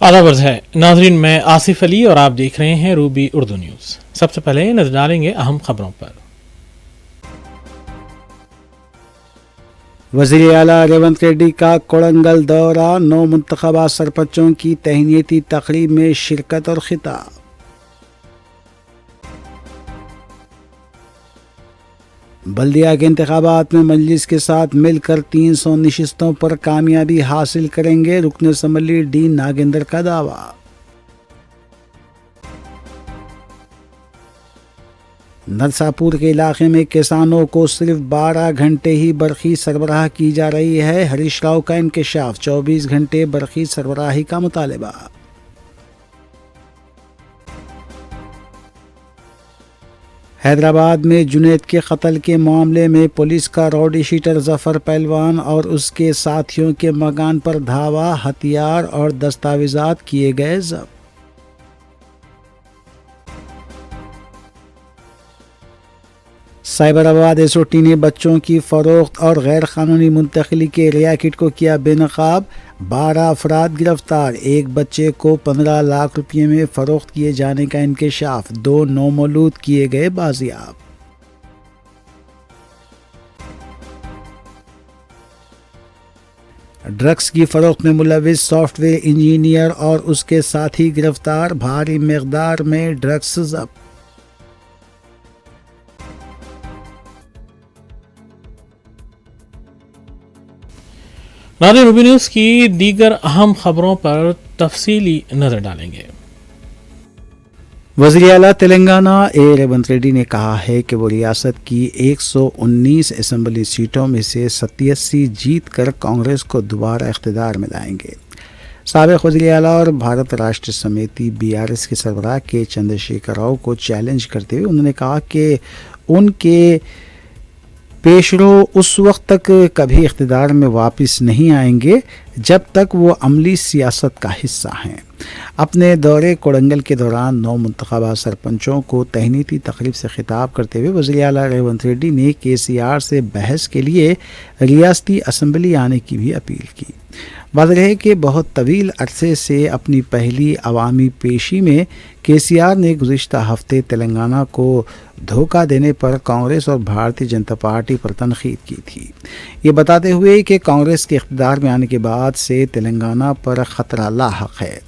आदाब है नाजरीन, मैं आसिफ अली और आप देख रहे हैं रूबी उर्दू न्यूज़। सबसे पहले नजर डालेंगे अहम खबरों पर। वज़ीर आला रेवंत रेड्डी का कोड़ंगल दौरा, 9 मुंतखबा सरपंचों की तहनीती तकरीब में शिरकत और खिताब। बल्दिया के इंतखाबात में मजलिस के साथ मिलकर 300 नशिस्तों पर कामयाबी हासिल करेंगे, रुकन असम्बली डी नागेंद्र का दावा। नरसापुर के इलाके में किसानों को सिर्फ 12 घंटे ही बरखी सरबराह की जा रही है, हरीश राव का इंकशाफ, 24 घंटे बरखी सरबराही का मुतालबा। हैदराबाद में जुनैद के कत्ल के मामले में पुलिस का राउडी शीटर जफर पहलवान और उसके साथियों के मकान पर धावा, हथियार और दस्तावेजात किए गए जब्त। साइबराबाद एसओटी ने बच्चों की फरोख्त और गैर कानूनी मुंतकली के रियाकिट को किया बेनकाब, 12 अफराद गिरफ्तार, एक बच्चे को 15 लाख रुपये में फरोख्त किए जाने का इंकशाफ, 2 नौमौलूद किए गए बाजियाब। ड्रग्स की फरोख्त में मुलविस सॉफ्टवेयर इंजीनियर और उसके साथी गिरफ्तार, भारी मकदार में ड्रग्स जब्त। नाज़रीन, रूबी न्यूज़ की दीगर अहम खबरों पर तफसीली नजर डालेंगे। वज़ीर आला तेलंगाना रेवंत रेड्डी ने कहा है कि वो रियासत की 119 असम्बली सीटों में से 87 जीत कर कांग्रेस को दोबारा इख्तिदार में लाएंगे। साबिक़ वज़ीर आला और भारत राष्ट्र समिति BRS के सरबराह के चंद्रशेखर राव को चैलेंज करते हुए उन्होंने कहा कि उनके पेशरो उस वक्त तक कभी इख्तिदार में वापस नहीं आएंगे जब तक वो अमली सियासत का हिस्सा हैं। अपने दौरे कोड़ंगल के दौरान 9 मुंतखबा सरपंचों को तहनीती तकरीब से खिताब करते हुए वज़ीर आला रेवंत रेड्डी ने KCR से बहस के लिए रियासती असम्बली आने की भी अपील की। वाज़ेह है कि बहुत तवील अरसे से अपनी पहली अवामी पेशी में KCR ने गुज़िश्ता हफ्ते तेलंगाना को धोखा देने पर कांग्रेस और भारतीय जनता पार्टी पर तनकीद की थी, ये बताते हुए कि कांग्रेस के इख्तिदार में आने के बाद से तेलंगाना पर ख़तरा लाहक है।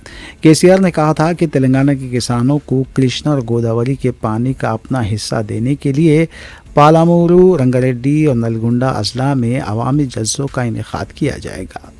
KCR ने कहा था कि तेलंगाना के किसानों को कृष्णा और गोदावरी के पानी का अपना हिस्सा देने के लिए पालामूरू, रंगारेड्डी और नलगुंडा अजला में अवामी जलसों का इनेकाद किया जाएगा।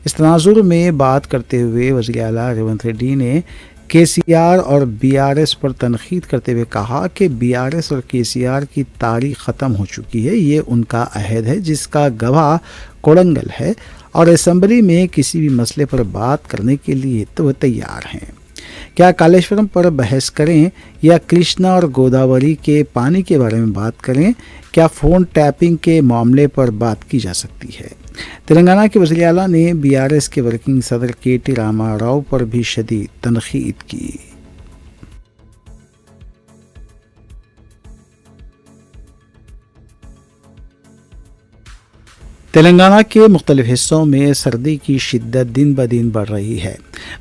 इस तनाजुर में बात करते हुए वज़ीर आला रेवंत रेड्डी ने KCR और BRS पर तनकीद करते हुए कहा कि BRS और KCR की तारीख ख़त्म हो चुकी है, ये उनका अहद है जिसका गवाह कोड़ंगल है और असम्बली में किसी भी मसले पर बात करने के लिए तो वह तैयार हैं। क्या कालेश्वरम पर बहस करें या कृष्णा और गोदावरी के पानी के बारे में बात करें, क्या फ़ोन टैपिंग के मामले पर बात की जा सकती है। तेलंगाना के वज़ीर आला ने BRS के वर्किंग सदर KT रामाराव पर भी शदीद तनकीद की। तेलंगाना के मुख्तलिफ हिस्सों में सर्दी की शिद्दत दिन ब दिन बढ़ रही है।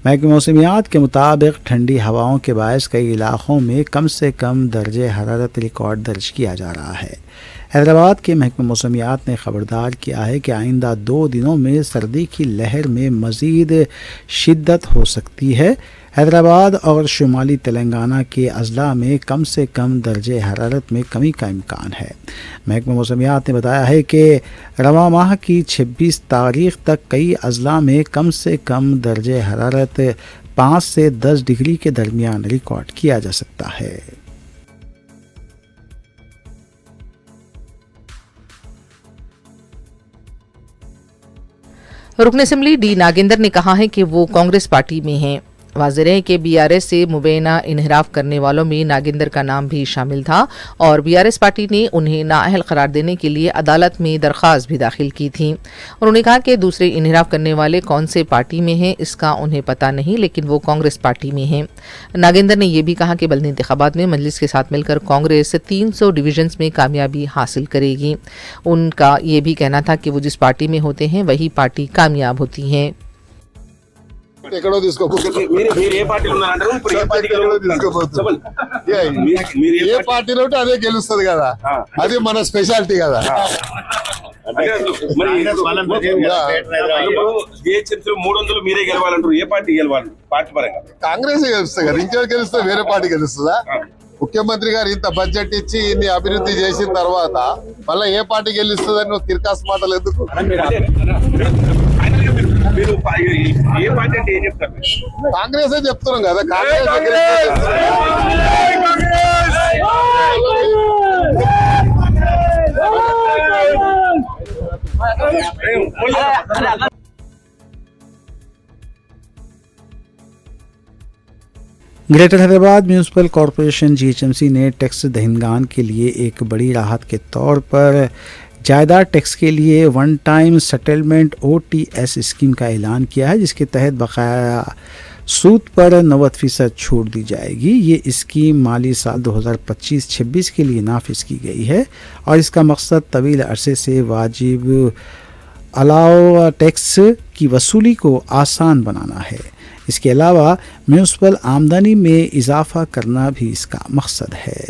महकमे मौसमियात के मुताबिक ठंडी हवाओं के बायस कई इलाक़ों में कम से कम दर्जे हरारत रिकॉर्ड दर्ज किया जा रहा है। हैदराबाद के महकमे मौसमियात ने ख़बरदार किया है कि आइंदा 2 दिनों में सर्दी की लहर में मज़ीद शिद्दत हो सकती है। हैदराबाद और शुमाली तेलंगाना के अजला में कम से कम दर्जे हरारत में कमी का इम्कान है। महकमा मौसमियात ने बताया है कि रवां माह की 26 तारीख तक कई अजला में कम से कम दर्जे हरारत 5 से 10 डिग्री के दरमियान रिकॉर्ड किया जा सकता है। रुकन असेंबली डी नागेंद्र ने कहा है कि वो कांग्रेस पार्टी में हैं। वाज़ेह है कि BRS से मुबैना इन्हराफ करने वालों में नागेंद्र का नाम भी शामिल था और BRS पार्टी ने उन्हें नाअहल करार देने के लिए अदालत में दरख्वास्त भी दाखिल की थी। उन्होंने कहा कि दूसरे इन्हराफ करने वाले कौन से पार्टी में हैं इसका उन्हें पता नहीं, लेकिन वो कांग्रेस पार्टी में हैं। नागेंद्र ने यह भी कहा कि बल्दी इंतखाबात में मजलिस के साथ मिलकर कांग्रेस 300 डिवीजन्स में कामयाबी हासिल करेगी। उनका ये भी कहना था कि वो जिस पार्टी में होते हैं वही पार्टी कामयाब होती है। ఎక్కడో తీసుకోపోతుంది మీరు ఏ పార్టీలో ఉన్నారంటారు ఇప్పుడు ఏ పార్టీకి తీసుకోపోతుంది ఏ పార్టీలో ఉంటే అదే గెలుస్తుంది కదా, అది మన స్పెషాలిటీ కదా. జిహెచ్ఎంసీ 300 మీరే గెలవాలంటారు, ఏ పార్టీ గెలవాలి పార్టీ పరంగా? కాంగ్రెస్ గెలుస్తుంది కదా, ఇంకెవరు గెలుస్తుంది? వేరే పార్టీ గెలుస్తుందా? ముఖ్యమంత్రి గారు ఇంత బడ్జెట్ ఇచ్చి ఇన్ని అభివృద్ధి చేసిన తర్వాత మళ్ళీ ఏ పార్టీ గెలుస్తుందని నువ్వు తిరకాసు మాటలు ఎందుకు? మీరు ఏ పార్టీ అంటే ఏం చెప్తారు? కాంగ్రెస్ చెప్తున్నాం కదా, Congress greater Hyderabad municipal corporation GHMC ने टैक्स दहिंदगान के लिए एक बड़ी राहत के तौर पर जायदाद टैक्स के लिए one time settlement OTS scheme का ऐलान किया है, जिसके तहत बकाया सूद पर 90% छूट दी जाएगी। ये स्कीम माली साल 2025-26 के लिए नाफिज की गई है और इसका मकसद तवील अरसे से वाजिब अलावा टैक्स की वसूली को आसान बनाना है। इसके अलावा म्यूनिसिपल आमदनी में इजाफा करना भी इसका मकसद है।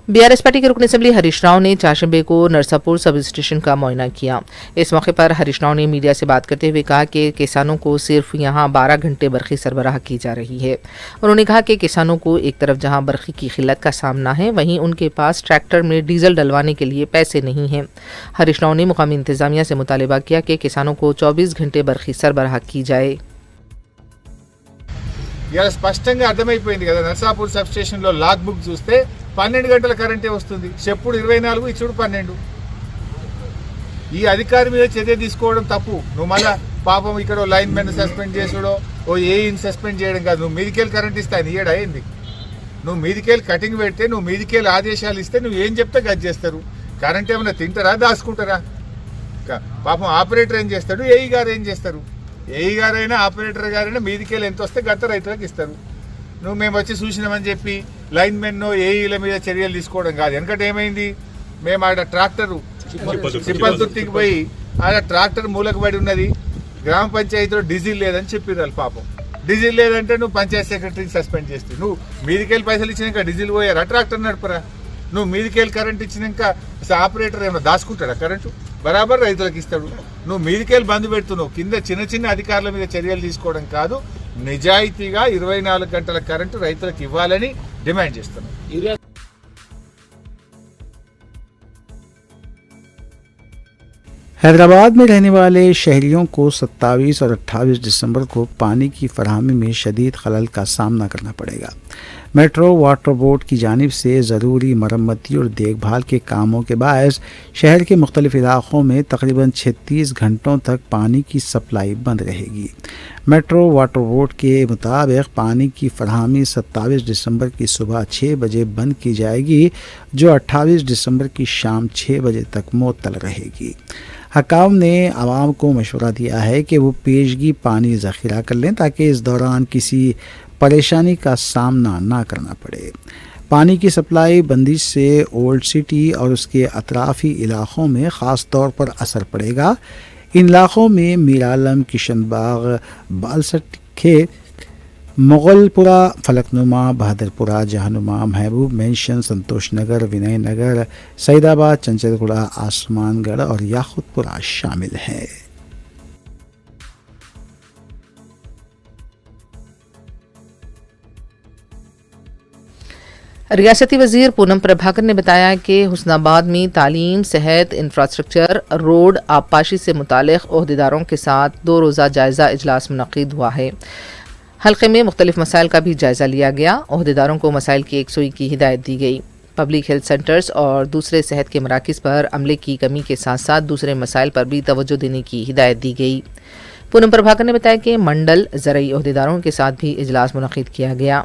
बीआरएस पार्टी के रुकन असेंबली हरीश राव ने चाशंबे को नरसापुर सब स्टेशन का मुआयना किया। इस मौके पर हरीश राव ने मीडिया से बात करते हुए कहा कि किसानों को सिर्फ यहां 12 घंटे बरखी सरबराह की जा रही है। उन्होंने कहा कि किसानों को एक तरफ जहां बरखी की किल्लत का सामना है, वहीं उनके पास ट्रैक्टर में डीजल डलवाने के लिए पैसे नहीं हैं। हरीश राव ने मुकामी इंतजामिया से मुतालिबा किया कि किसानों को 24 घंटे बरखी सरबराह की जाए। ఇలా స్పష్టంగా అర్థమైపోయింది కదా, నర్సాపూర్ సబ్ స్టేషన్ లో లాగ్ బుక్ చూస్తే 12 గంటల కరెంటే వస్తుంది, చెప్పుడు 24, ఇచ్చుడు 12. ఈ అధికారి మీద చర్య తీసుకోవడం తప్పు. నువ్వు మళ్ళా పాపం ఇక్కడ లైన్ మెన్ సస్పెండ్ చేసుడో ఓ ఏఈని సస్పెండ్ చేయడం కాదు. నువ్వు మీదికెళ్ళి కరెంట్ ఇస్తే ఆయన ఇయ్యడా ఏంది? నువ్వు మీదికెళ్ళి కటింగ్ పెడితే, నువ్వు మీదికెళ్ళి ఆదేశాలు ఇస్తే నువ్వు ఏం చెప్తే గది చేస్తారు. కరెంట్ ఏమైనా తింటారా, దాచుకుంటారా? పాపం ఆపరేటర్ ఏం చేస్తాడు, ఏఈ గారు ఏం చేస్తారు? ఏఈ గారైనా ఆపరేటర్ గారైనా మీదికెళ్ళి ఎంత వస్తే గత రైతులకు ఇస్తారు. నువ్వు మేము వచ్చి చూసినామని చెప్పి లైన్ మెన్ ఏఈల మీద చర్యలు తీసుకోవడం కాదు. ఎందుకంటే ఏమైంది, మేము ఆడ ట్రాక్టరు సిప్పల్తుర్తికి పోయి ఆడ ట్రాక్టర్ మూలకు పడి ఉన్నది, గ్రామ పంచాయతీలో డీజిల్ లేదని చెప్పిర్రు. పాపం డీజిల్ లేదంటే నువ్వు పంచాయత్ సెక్రటరీకి సస్పెండ్ చేస్తావు. నువ్వు మీదికెళ్ళి పైసలు ఇచ్చినాక డీజిల్ పోయారా, ట్రాక్టర్ నడపరా? నువ్వు మీదికెళ్ళి కరెంట్ ఇచ్చినాక ఆపరేటర్ ఏమైనా దాచుకుంటాడా కరెంటు? బరాబర్ రైతులకు ఇస్తాడు. నువ్వు మీదికెళ్ళి బంద్ పెడుతున్నావు. కింద చిన్న చిన్న అధికారుల మీద చర్యలు తీసుకోవడం కాదు, నిజాయితీగా 24 గంటల కరెంటు రైతులకు ఇవ్వాలని డిమాండ్ చేస్తున్నాం. हैदराबाद में रहने वाले शहरियों को 27 और 28 दिसंबर को पानी की फराहमी में शदीद खलल का सामना करना पड़ेगा। मेट्रो वाटर बोर्ड की जानिब से ज़रूरी मरम्मती और देखभाल के कामों के बायस शहर के मुख्तलिफ इलाक़ों में तकरीबन 36 घंटों तक पानी की सप्लाई बंद रहेगी। मेट्रो वाटर बोर्ड के मुताबिक पानी की फराहमी 27 दिसंबर की सुबह 6 बजे बंद की जाएगी, जो 28 दिसंबर की शाम 6 बजे तक मुअत्तल रहेगी। हकाम ने आवाम को मशवरा दिया है कि वो पेशगी पानी ज़ख़ीरा कर लें ताकि इस दौरान किसी परेशानी का सामना ना करना पड़े। पानी की सप्लाई बंदिश से ओल्ड सिटी और उसके अतराफ़ी इलाक़ों में ख़ास तौर पर असर पड़ेगा। इन इलाक़ों में मीरालम, किशनबाग, बालसखे, मुगलपुरा, फलकनुमा, बहादुरपुरा, जहानुमा, महबूब मेंशन, संतोष नगर, विनय नगर, सईदाबाद, चंचलगुड़ा, आसमानगढ़ और याकुतपुरा शामिल हैं। रियासती वजीर पूनम प्रभाकर ने बताया कि हुस्नाबाद में तालीम, सेहत, इंफ्रास्ट्रक्चर, रोड, आबपाशी से मुतालिक ओहदेदारों के साथ 2 रोज़ा जायज़ा इजलास मुनक़िद हुआ है। हल्के में मुख्तलिफ मसाइल का भी जायज़ा लिया गया। ओहदेदारों को मसाइल की एकसुई की हिदायत दी गई। पब्लिक हेल्थ सेंटर्स और दूसरे सेहत के मराकज़ पर अमले की कमी के साथ साथ दूसरे मसाइल पर भी तवज्जो देने की हिदायत दी गई। पूनम प्रभाकर ने बताया कि मंडल ज़रई ओहदेदारों के साथ भी इजलास मुनक़िद किया गया।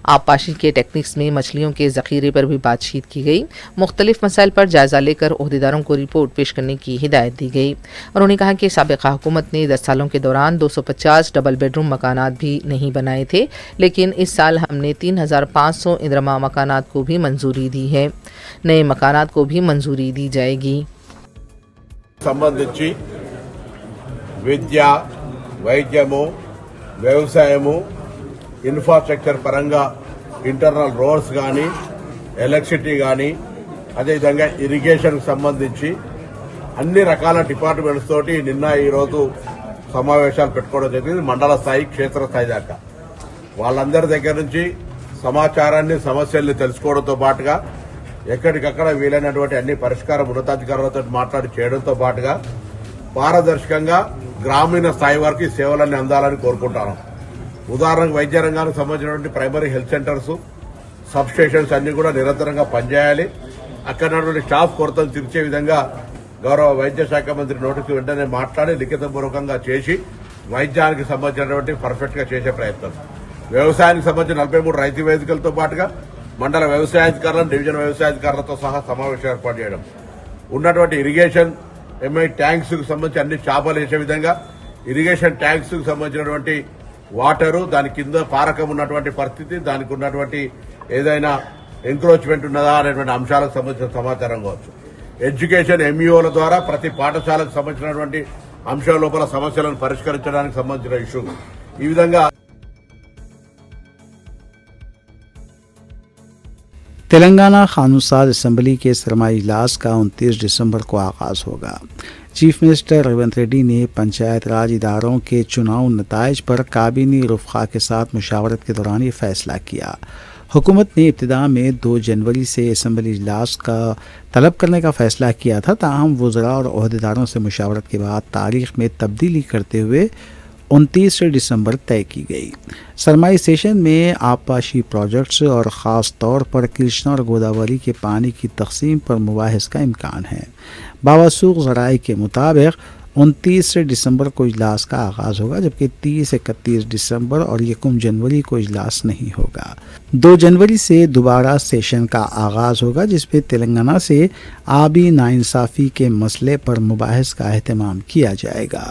आबपाशी के टेक्निक्स में मछलियों के ज़ख़ीरे पर भी बातचीत की गई। मुख्तलिफ मसाइल पर जायज़ा लेकर ओहदेदारों को रिपोर्ट पेश करने की हिदायत दी गई। उन्होंने कहा कि साबिक़ा हुकूमत ने 10 सालों के दौरान 250 डबल बेडरूम मकानात भी नहीं बनाए थे, लेकिन इस साल हमने 3500 इंदिरमा मकानात को भी मंजूरी दी है। नए मकानात को भी मंजूरी दी जाएगी। సంబంధించి విద్య, వైద్యము, వ్యవసాయము, ఇన్ఫ్రాస్ట్రక్చర్ పరంగా ఇంటర్నల్ రోడ్స్ కానీ, ఎలక్ట్రిసిటీ కానీ, అదేవిధంగా ఇరిగేషన్ సంబంధించి అన్ని రకాల డిపార్ట్మెంట్స్ తోటి నిన్న ఈరోజు సమావేశాలు పెట్టుకోవడం జరిగింది. మండల స్థాయి, క్షేత్రస్థాయి దాకా వాళ్ళందరి దగ్గర నుంచి సమాచారాన్ని, సమస్యల్ని తెలుసుకోవడంతో పాటుగా ఎక్కడికక్కడ వీలైనటువంటి అన్ని పరిష్కారం ఉన్నతాధికారులతో మాట్లాడి చేయడంతో పాటుగా పారదర్శకంగా గ్రామీణ స్థాయి వరకు ఈ సేవలన్నీ అందాలని కోరుకుంటాను. ఉదాహరణకు వైద్య రంగానికి సంబంధించినటువంటి primary health centres, sub stations అన్ని కూడా నిరంతరంగా పనిచేయాలి. అక్కడ ఉన్నటువంటి స్టాఫ్ కొరతను తీర్చే విధంగా గౌరవ వైద్య శాఖ మంత్రి నోటీసు వెంటనే మాట్లాడి లిఖితపూర్వకంగా చేసి వైద్యానికి సంబంధించినటువంటి పర్ఫెక్ట్ గా చేసే ప్రయత్నం. వ్యవసాయానికి సంబంధించిన 43 రైతు వేదికలతో పాటుగా మండల వ్యవసాయాధికారులను, డివిజన్ వ్యవసాయాధికారులతో సహా సమావేశం ఏర్పాటు చేయడం, ఉన్నటువంటి ఇరిగేషన్ ఎంఐ ట్యాంక్స్ కు సంబంధించి అన్ని చేపలు వేసే విధంగా ఇరిగేషన్ ట్యాంక్స్ కు సంబంధించినటువంటి వాటరు, దాని కింద పారకం ఉన్నటువంటి పరిస్థితి, దానికి ఉన్నటువంటి ఏదైనా ఎంక్రోచ్మెంట్ ఉన్నదా అనేటువంటి అంశాలకు సంబంధించిన సమాచారం కావచ్చు. ఎడ్యుకేషన్ ఎంఈఓల ద్వారా ప్రతి పాఠశాలకు సంబంధించినటువంటి అంశాల లోపల సమస్యలను పరిష్కరించడానికి సంబంధించిన ఇష్యూ. ఈ విధంగా तेलंगाना कानून-साज असम्बली के सरमाई इजलास का 29 दिसंबर को आगाज होगा। चीफ मिनिस्टर रेवंत रेड्डी ने पंचायत राज इदारों के चुनाव नताइज पर काबीनी रुफ़ा के साथ मुशावरत के दौरान ये फैसला किया। हुकूमत ने इब्तिदा में 2 जनवरी से असम्बली इजलास का तलब करने का फैसला किया था, ताहम वज़रा और ओहदेदारों से मुशावरत के बाद तारीख में तब्दीली करते हुए 29 दिसंबर तय की गई। सरमाई सेशन में आबपाशी प्रोजेक्ट्स और ख़ास तौर पर कृष्णा और गोदावरी के पानी की तकसीम पर मुबाहिस का इम्कान है। बावसूख ज़राए के मुताबिक 29 दिसंबर को इजलास का आगाज़ होगा, जबकि 30-31 दिसंबर और 1 जनवरी को इजलास नहीं होगा। 2 जनवरी से दोबारा सेशन का आगाज़ होगा, जिसमें तेलंगाना से आबी नाइंसाफ़ी के मसले पर मुबाहिस का अहतमाम किया जाएगा।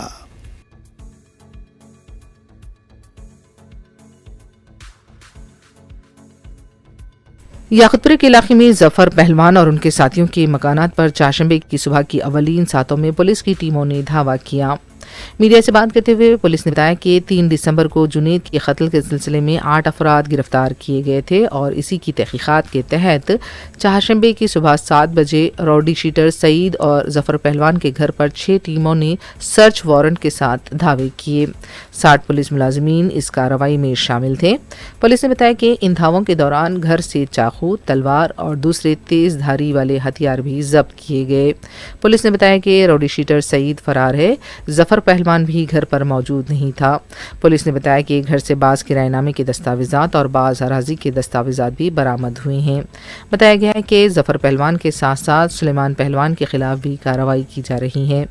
याकुतपुरे के इलाके में जफर पहलवान और उनके साथियों के मकानात पर चारशंबे की सुबह की अवलीन सातों में पुलिस की टीमों ने धावा किया। मीडिया से बात करते हुए पुलिस ने बताया कि 3 दिसंबर को जुनैद के कत्ल के सिलसिले में 8 अफराद गिरफ्तार किए गए थे और इसी की तहकीकात के तहत चारशंबे की सुबह 7 बजे रॉडी शीटर सईद और जफर पहलवान के घर पर 6 टीमों ने सर्च वारंट के साथ धावे किए। 60 पुलिस मुलाजिमीन इस कार्रवाई में शामिल थे। पुलिस ने बताया कि इन धावों के दौरान घर से चाकू, तलवार और दूसरे तेज धारी वाले हथियार भी जब्त किए गए। पुलिस ने बताया कि रॉडी शीटर सईद फरार है, जफर पहलवान भी घर पर मौजूद नहीं था। पुलिस ने बताया कि घर से बाज़ किराएनामे के दस्तावेजात और बाज़ अराजी के दस्तावेजात भी बरामद हुए हैं। बताया गया है कि जफर पहलवान के साथ साथ सुलेमान पहलवान के खिलाफ भी कार्रवाई की जा रही है।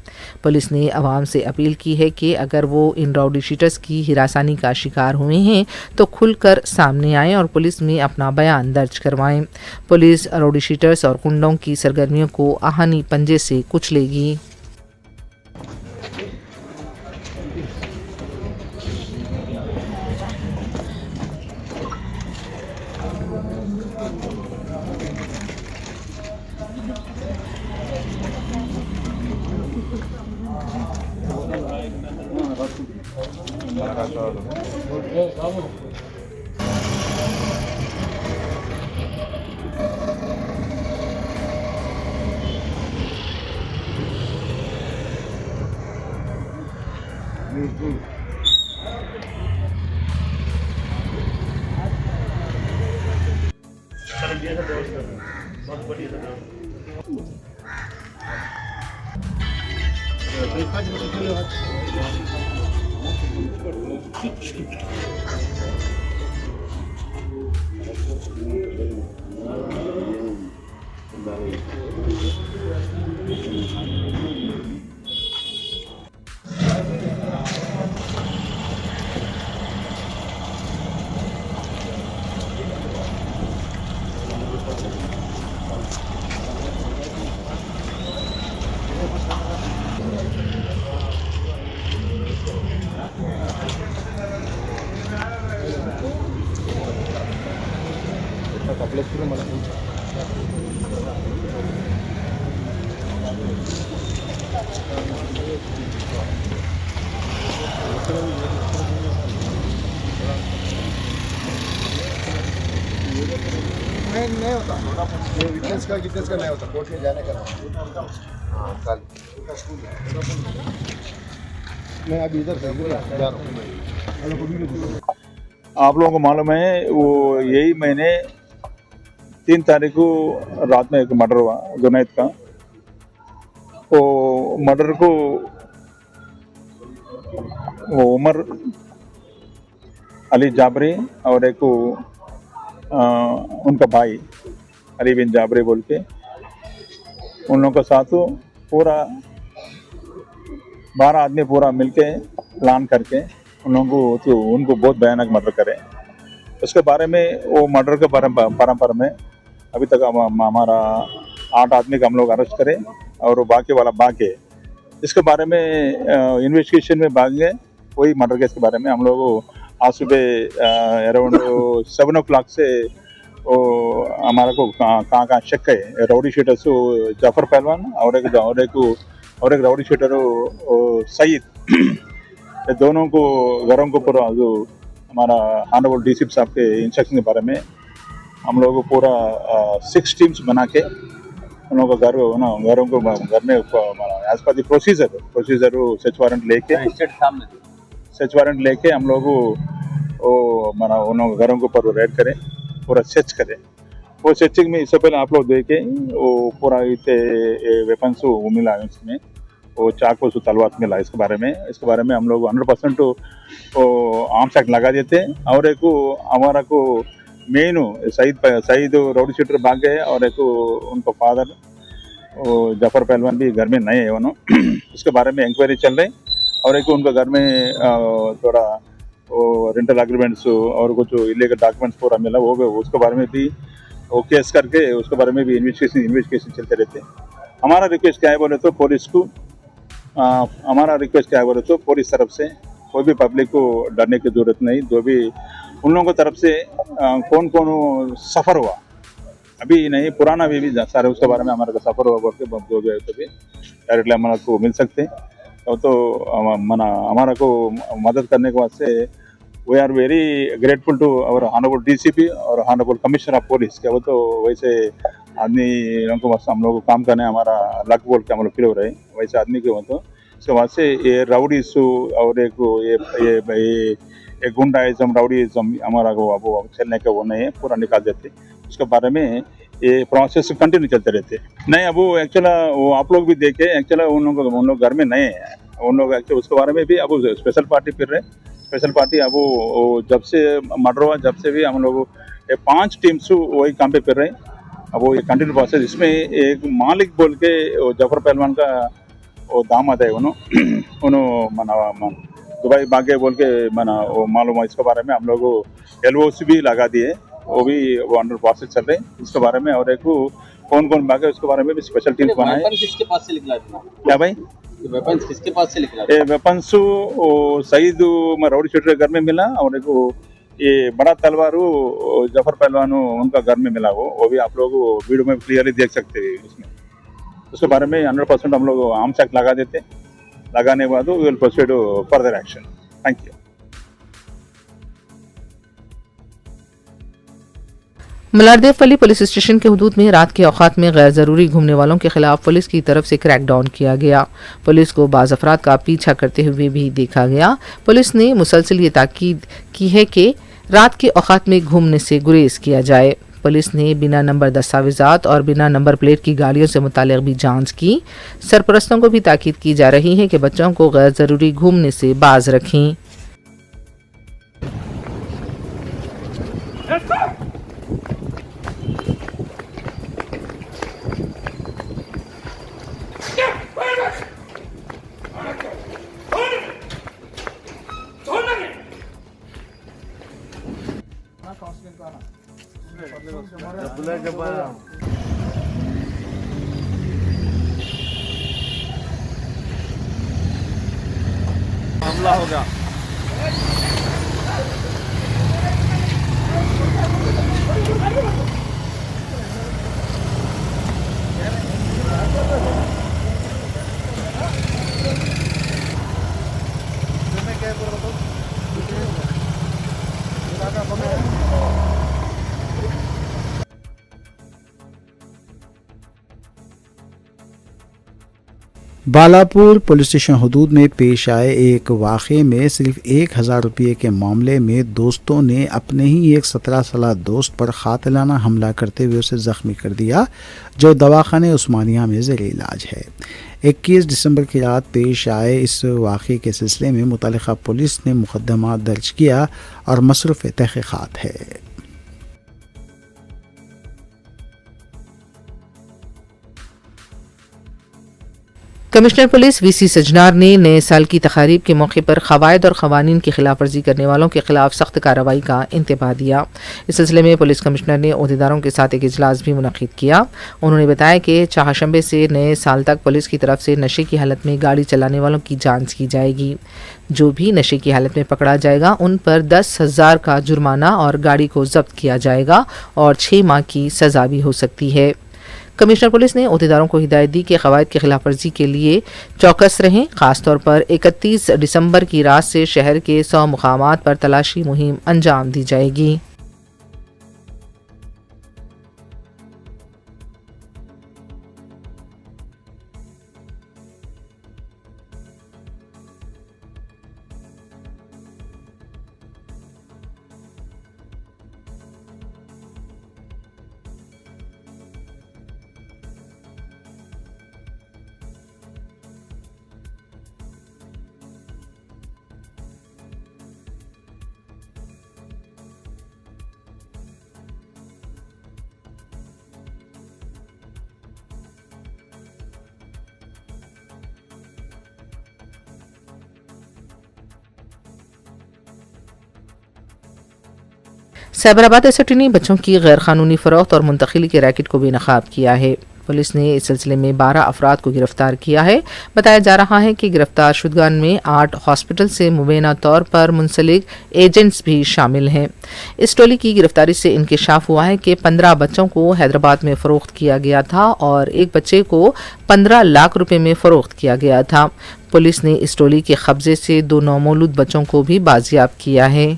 पुलिस ने अवाम से अपील की है कि अगर वो इन राउडी शीटर्स की हिरासानी का शिकार हुए हैं तो खुलकर सामने आएं और पुलिस में अपना बयान दर्ज करवाएं। पुलिस राउडी शीटर्स और गुंडों की सरगर्मियों को आहानी पंजे से कुचलेगी। नहीं होता ये विटनेस का नहीं होता, कोर्ट में जाने का नहीं। हाँ कल मैं अभी इधर से जा रहा हूँ। आप लोगों को मालूम है वो यही महीने 3 तारीख को रात में एक मर्डर हुआ जुनैद का। वो मर्डर को वो उमर अली जाबरी और एक उनका भाई अली बिन जाबरी बोल के उन लोगों के साथ पूरा 12 आदमी पूरा मिलके प्लान करके उन लोगों को तो उनको बहुत भयानक मर्डर करे। उसके बारे में वो मर्डर के परंपरा में अभी तक हमारा 8 आदमी का हम लोग अरेस्ट करें और बाकी वाला बाकी है। इसके बारे में इन्वेस्टिगेशन में भाग गए। वही मर्डर केस के बारे में हम लोग आज सुबह अराउंड 7 o'clock से वो हमारा को कहाँ शक है राउडी शूटर से जाफर पहलवान और एक राउडी शूटर सईद, ये दोनों को घरों को पूरा जो हमारा ऑनरेबल डीसीपी साहब के इंस्ट्रक्शन के बारे में हम लोग को पूरा 6 टीम्स बना के उन लोगों का घरों को घर में as per the procedure search warrant लेके हम लोग उन घरों के ऊपर रेड करें, पूरा सर्च करें। वो सर्चिंग में इससे पहले आप लोग देखे वो पूरा इतने वेपन्स वो मिला इसमें, वो चाकू तलवार मिला। इसके बारे में हम लोग 100% आर्म्स एक्ट लगा देते। और एक हमारा को मेन सईद राउडी शूटर भाग गए और एक उनका फादर जाफर पहलवान भी घर में नए है उन्होंने, उसके बारे में इंक्वायरी चल रही। और एक उनका घर में थोड़ा रेंटल एग्रीमेंट्स और कुछ इलीगल डॉक्यूमेंट्स पूरा मिला, वो उसके बारे में भी वो केस करके उसके बारे में भी इन्वेस्टिगेशन चलते रहते। हमारा रिक्वेस्ट क्या है बोले तो पुलिस को पुलिस तरफ से कोई भी पब्लिक को डरने की जरूरत नहीं। जो भी उन लोगों की तरफ से कौन सफ़र हुआ अभी नहीं, पुराना भी सारे उसके बारे में हमारे को सफ़र हुआ बोल के जो भी है तो भी डायरेक्टली हमारा को मिल सकते हैं। तो हमारा को मदद करने के वास्ते we are very grateful to our honourable DCP और ऑनरेबल कमिश्नर ऑफ पुलिस। क्या वो तो वैसे आदमी को वास्ते हम लोग को काम करने हमारा लक बोल के हम लोग फील हो रहे हैं वैसे आदमी के वो तो इसके वास्ते ये राउडी इशू और एक गुंडाइज्म राउडीइज्म हमारा को अब चलने का वो नहीं है, पूरा निकाल देते। उसके बारे में ये प्रोसेस कंटिन्यू चलते रहते नहीं। अब वो एक्चुअली वो आप लोग भी देखे एक्चुअली उन लोग घर में नए हैं, उन लोग एक्चुअली उसके बारे में भी अब स्पेशल पार्टी फिर रहे। स्पेशल पार्टी अब वो जब से मर्डर हुआ जब से भी हम लोग 5 टीम्स वही काम पे फिर रहे। अब वो ये कंटिन्यू प्रोसेस। इसमें एक मालिक बोल के जाफर पहलवान का वो दामाद है उन्होंने मना दुबई भागे बोल के मना वो मालूम है। इसके बारे में हम लोग LOC भी लगा दिए, वो भी वो अंडर प्रोसेस चल रहे हैं इसके बारे में। और एक कौन भागे उसके बारे में भी स्पेशल टीम बनाए। किसके पास से निकला क्या भाई वेपन्स किसके पास से निकला? वेपन्स सईद राउडी शूटर घर में मिला और एक ये बड़ा तलवार जफर पहलवान उनका घर में मिला। वो भी आप लोग वीडियो में क्लियरली देख सकते हैं। उसमें उसके बारे में 100% हम लोग आर्म्स एक्ट लगा देते। लगाने के बाद we will proceed further action. Thank you. Mailardevpally police station के हुदूद में रात के औकात में गैर ज़रूरी घूमने वालों के खिलाफ पुलिस की तरफ से क्रैकडाउन किया गया। पुलिस को बाज़ अफराद का पीछा करते हुए भी देखा गया। पुलिस ने मुसलसल ये ताकीद की है कि रात के औकात में घूमने से गुरेज किया जाए। पुलिस ने बिना नंबर दस्तावेजात और बिना नंबर प्लेट की गाड़ियों से मुतालिक भी जांच की। सरपरस्तों को भी ताकीद की जा रही है कि बच्चों को गैर ज़रूरी घूमने से बाज रखें। हमला हो गया। बालापुर पुलिस स्टेशन हदूद में पेश आए एक वाक़े में सिर्फ 1000 रुपये के मामले में दोस्तों ने अपने ही एक 17 साल दोस्त पर कातिलाना हमला करते हुए उसे ज़ख्मी कर दिया, जो दवाखाने उस्मानिया में ज़ेर इलाज है। 21 दिसंबर की रात पेश आए इस वाक़े के सिलसिले में मुतल्लिक़ा पुलिस ने मुकदमा दर्ज किया और मसरूफ़ तहक़ीक़ात है। कमिश्नर पुलिस वीसी सजनार ने नए साल की तकारीब के मौके पर क़वायद और क़वानीन की खिलाफ वर्जी करने वालों के खिलाफ सख्त कार्रवाई का इंतबाह दिया। इस सिलसिले में पुलिस कमिश्नर ने ओहदेदारों के साथ एक इजलास भी मुनक़िद किया। उन्होंने बताया कि चाहशंबे से नए साल तक पुलिस की तरफ से नशे की हालत में गाड़ी चलाने वालों की जांच की जाएगी। जो भी नशे की हालत में पकड़ा जाएगा उन पर 10,000 का जुर्माना और गाड़ी को जब्त किया जाएगा और 6 माह की सज़ा भी हो सकती है। कमिश्नर पुलिस ने ओहदेदारों को हिदायत दी कि क़वायद की खिलाफ वर्जी के लिए चौकस रहें। ख़ासतौर पर 31 दिसंबर की रात से शहर के 100 मुकामात पर तलाशी मुहिम अंजाम दी जाएगी। साइबराबाद एसओटी ने बच्चों की गैर कानूनी फ़रोख्त और मुंतकिली के रैकेट को बेनकाब किया है। पुलिस ने इस सिलसिले में 12 अफराद को गिरफ्तार किया है। बताया जा रहा है कि गिरफ्तार शुदगान में 8 हॉस्पिटल से मुबैना तौर पर मुंसलिक एजेंट्स भी शामिल हैं। इस टोली की गिरफ्तारी से इंकशाफ हुआ है कि 15 बच्चों को हैदराबाद में फ़रोख्त किया गया था और एक बच्चे को 15 लाख रुपए में फ़रोख्त किया गया था। पुलिस ने इस टोली के कब्जे से 2 नौमौलूद बच्चों को भी बाजियाब किया है।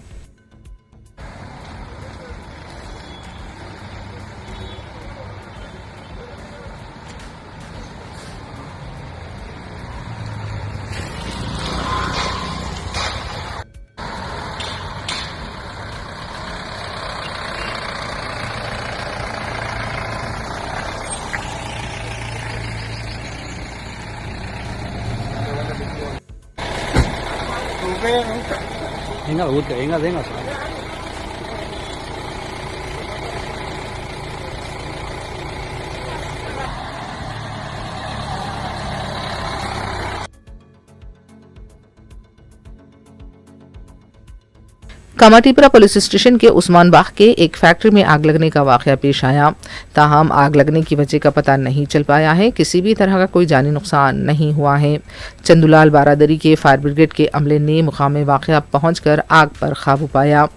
कामाटीपुरा पुलिस स्टेशन के उस्मान बाग के एक फैक्ट्री में आग लगने का वाकया पेश आया। ताहम आग लगने की वजह का पता नहीं चल पाया है। किसी भी तरह का कोई जानी नुकसान नहीं हुआ है। चंदूलाल बारादरी के फायर ब्रिगेड के अमले ने मुकाम वाकया पहुंचकर आग पर काबू पाया।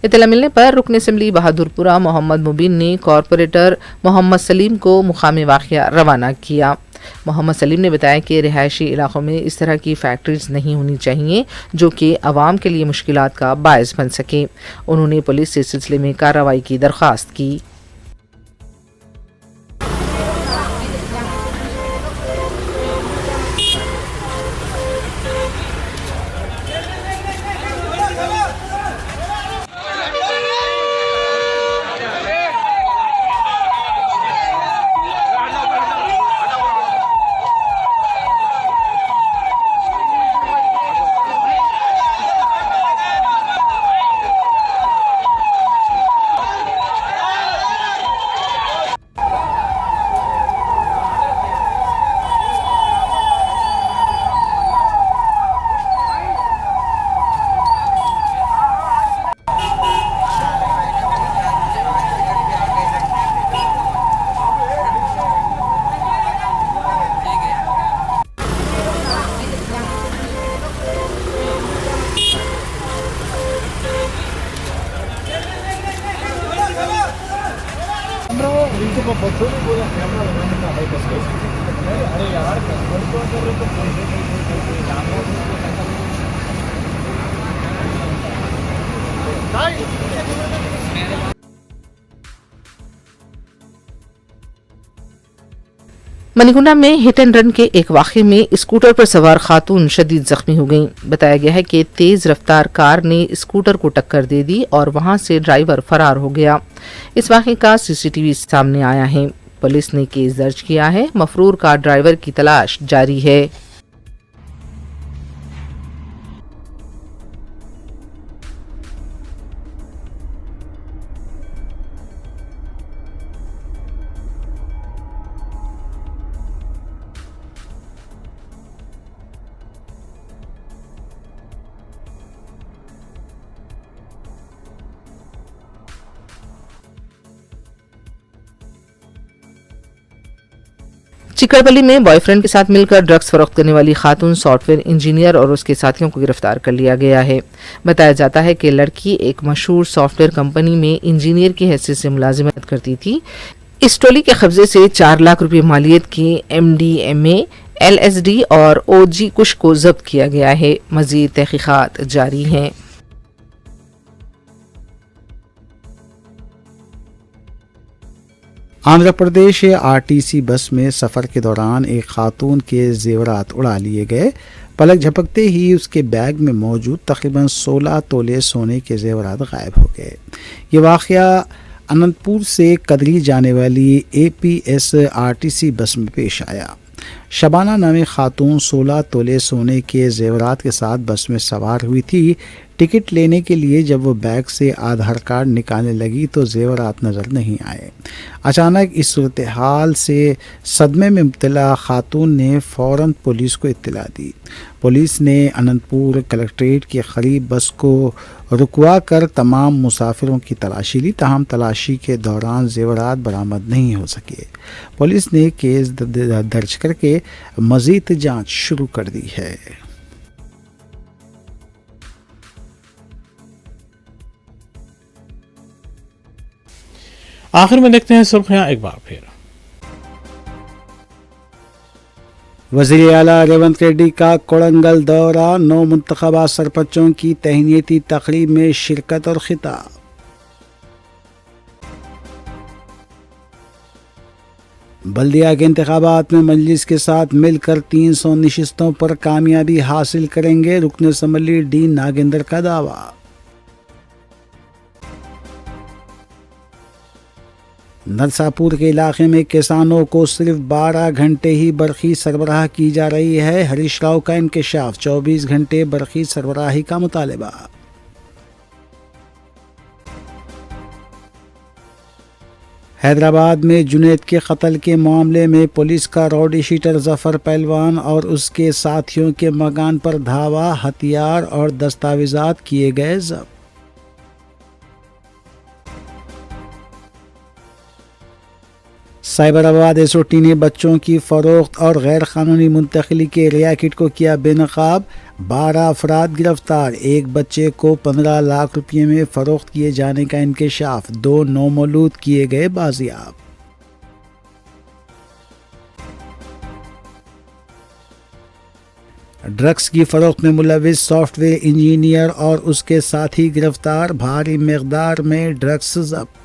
इत्तला मिलने पर रुकन असम्बली बहादुरपुरा मोहम्मद मुबीन ने कॉरपोरेटर मोहम्मद सलीम को मुकाम वाकया रवाना किया। मोहम्मद सलीम ने बताया कि रिहायशी इलाकों में इस तरह की फैक्ट्रीज नहीं होनी चाहिए जो कि आवाम के लिए मुश्किलात का बायस बन सके। उन्होंने पुलिस से इस सिलसिले में कार्रवाई की दरख्वास्त की। मनीगुंडा में हिट एंड रन के एक वाक़े में स्कूटर पर सवार खातून शदीद जख्मी हो गईं। बताया गया है कि तेज रफ्तार कार ने स्कूटर को टक्कर दे दी और वहां से ड्राइवर फरार हो गया। इस वाक़े का सीसीटीवी सामने आया है। पुलिस ने केस दर्ज किया है। मफरूर कार ड्राइवर की तलाश जारी है। चिकड़पल्ली में बॉयफ्रेंड के साथ मिलकर ड्रग्स फरोख्त करने वाली खातून सॉफ्टवेयर इंजीनियर और उसके साथियों को गिरफ्तार कर लिया गया है। बताया जाता है कि लड़की एक मशहूर सॉफ्टवेयर कंपनी में इंजीनियर की हैसियत से मुलाजिमत करती थी। इस टोली के कब्जे से 4 लाख रुपए मालियत के MDMA, LSD और OG कुश को जब्त किया गया है। मजीद तहकीकात जारी हैं। आंध्र प्रदेश RTC बस में सफ़र के दौरान एक खातून के जेवरात उड़ा लिए गए। पलक झपकते ही उसके बैग में मौजूद तकरीबन 16 तोले सोने के जेवरात गायब हो गए। ये वाक़या अनंतपुर से कदरी जाने वाली APS RTC बस में पेश आया। शबाना नामी खातून 16 तोले सोने के जेवरात के साथ बस में सवार हुई थी। टिकट लेने के लिए जब वो बैग से आधार कार्ड निकालने लगी तो जेवरात नज़र नहीं आए। अचानक इस सूरत हाल से सदमे में मुब्तला खातून ने फ़ौरन पुलिस को इत्तला दी। पुलिस ने अनंतपुर कलेक्ट्रेट के करीब बस को रुकवा कर तमाम मुसाफिरों की तलाशी ली। ताहम तलाशी के दौरान जेवरात बरामद नहीं हो सके। पुलिस ने केस दर्ज करके मज़ीद जांच शुरू कर दी है। आखिर में देखते हैं सुर्खियां एक बार फिर। वज़ीर आला रेवंत रेड्डी का कोड़ंगल दौरा, 9 मुंतखबा सरपंचों की तहनीती तकरीब में शिरकत और खिताब। बल्दिया के इंतखाबात में मजलिस के साथ मिलकर 300 नशिस्तों पर कामयाबी हासिल करेंगे, रुकन असम्बली डी नागेंद्र का दावा। नरसापुर के इलाके में किसानों को सिर्फ 12 घंटे ही बरखी सरबराह की जा रही है। हरीश राव का इंकशाफ, 24 घंटे बरखी सरबराही का मुतालबा। हैदराबाद में जुनैद के कत्ल के मामले में पुलिस का रॉडी शीटर जफर पहलवान और उसके साथियों के मकान पर धावा, हथियार और दस्तावेजात किए गए जब्त। साइबराबाद SOT ने बच्चों की फरोख्त और गैर कानूनी मुंतकिली के रैकेट को किया बेनकाब। 12 अफराद गिरफ्तार, एक बच्चे को 15 लाख रुपये में फरोख्त किए जाने का इंकशाफ, 2 नौमौलूद किए गए बाजियाब। ड्रग्स की फरोख्त में मुलविस सॉफ्टवेयर इंजीनियर और उसके साथी गिरफ्तार, भारी मकदार में ड्रग्स जब्त।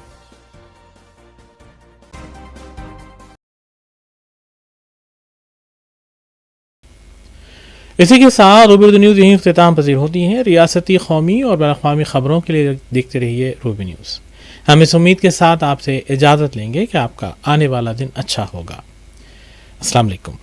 इसी के साथ रूबी उर्दू न्यूज़ यहीं इख्तिताम पजीर होती हैं। रियासती, कौमी और बैनुल-अक़वामी खबरों के लिए देखते रहिए रूबी न्यूज़। हम इस उम्मीद के साथ आपसे इजाज़त लेंगे कि आपका आने वाला दिन अच्छा होगा। अस्सलाम वालेकुम।